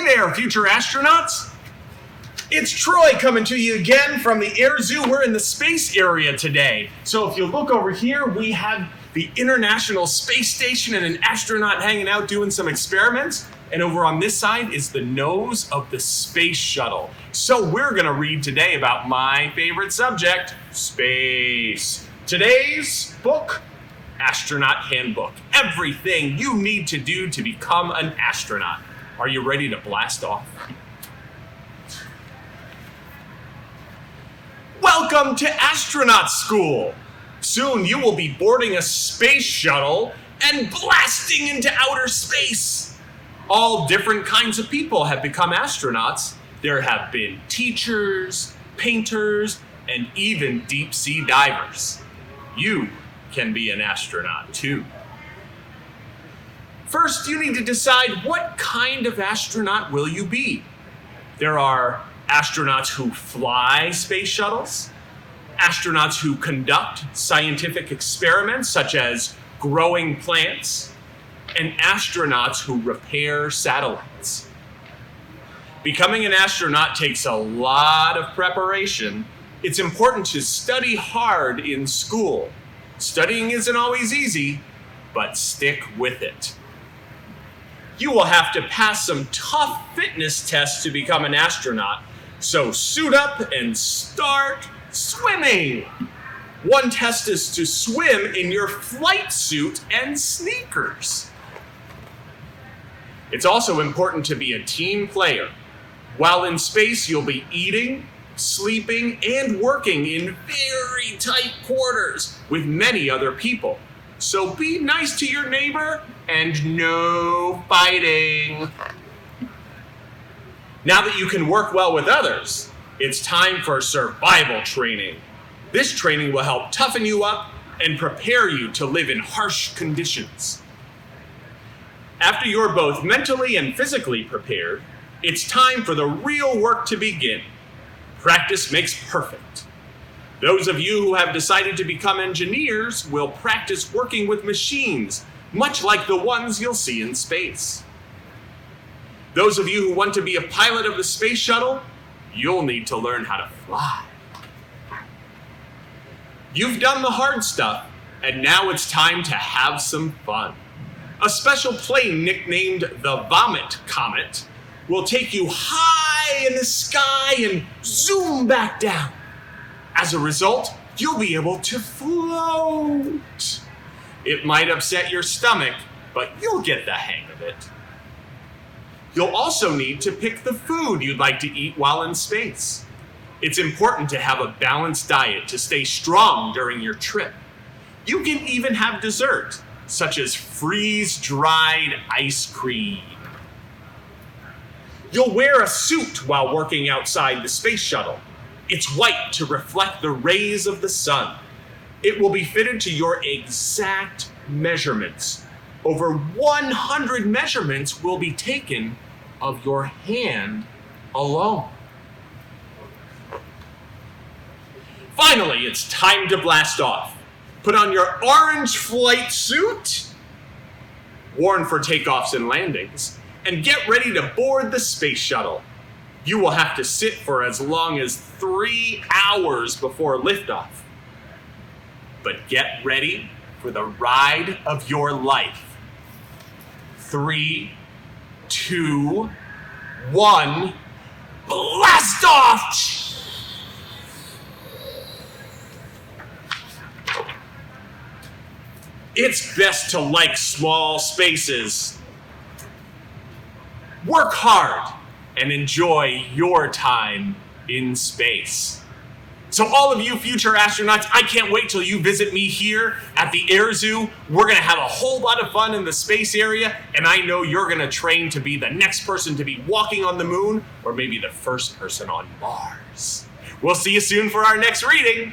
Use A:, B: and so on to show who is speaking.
A: there, future astronauts! It's Troy coming to you again from the Air Zoo. We're in the space area today. So if you look over here, we have the International Space Station and an astronaut hanging out doing some experiments. And over on this side is the nose of the space shuttle. So we're gonna read today about my favorite subject, space. Today's book, Astronaut Handbook. Everything you need to do to become an astronaut. Are you ready to blast off? Welcome to Astronaut School. Soon you will be boarding a space shuttle and blasting into outer space. All different kinds of people have become astronauts. There have been teachers, painters, and even deep sea divers. You can be an astronaut too. First, you need to decide what kind of astronaut will you be. There are astronauts who fly space shuttles, astronauts who conduct scientific experiments such as growing plants, and astronauts who repair satellites. Becoming an astronaut takes a lot of preparation. It's important to study hard in school. Studying isn't always easy, but stick with it. You will have to pass some tough fitness tests to become an astronaut, so suit up and start swimming. One test is to swim in your flight suit and sneakers. It's also important to be a team player. While in space, you'll be eating, sleeping, and working in very tight quarters with many other people. So be nice to your neighbor and no fighting. Now that you can work well with others, it's time for survival training. This training will help toughen you up and prepare you to live in harsh conditions. After you're both mentally and physically prepared, it's time for the real work to begin. Practice makes perfect. Those of you who have decided to become engineers will practice working with machines, much like the ones you'll see in space. Those of you who want to be a pilot of the space shuttle, you'll need to learn how to fly. You've done the hard stuff, and now it's time to have some fun. A special plane nicknamed the Vomit Comet will take you high in the sky and zoom back down. As a result, you'll be able to float. It might upset your stomach, but you'll get the hang of it. You'll also need to pick the food you'd like to eat while in space. It's important to have a balanced diet to stay strong during your trip. You can even have dessert, such as freeze-dried ice cream. You'll wear a suit while working outside the space shuttle. It's white to reflect the rays of the sun. It will be fitted to your exact measurements. Over 100 measurements will be taken of your hand alone. Finally, it's time to blast off. Put on your orange flight suit, worn for takeoffs and landings, and get ready to board the space shuttle. You will have to sit for as long as 3 hours before liftoff. But get ready for the ride of your life. 3, 2, 1, blast off! It's best to like small spaces. Work hard and enjoy your time in space. So all of you future astronauts, I can't wait till you visit me here at the Air Zoo. We're gonna have a whole lot of fun in the space area, and I know you're gonna train to be the next person to be walking on the moon, or maybe the first person on Mars. We'll see you soon for our next reading.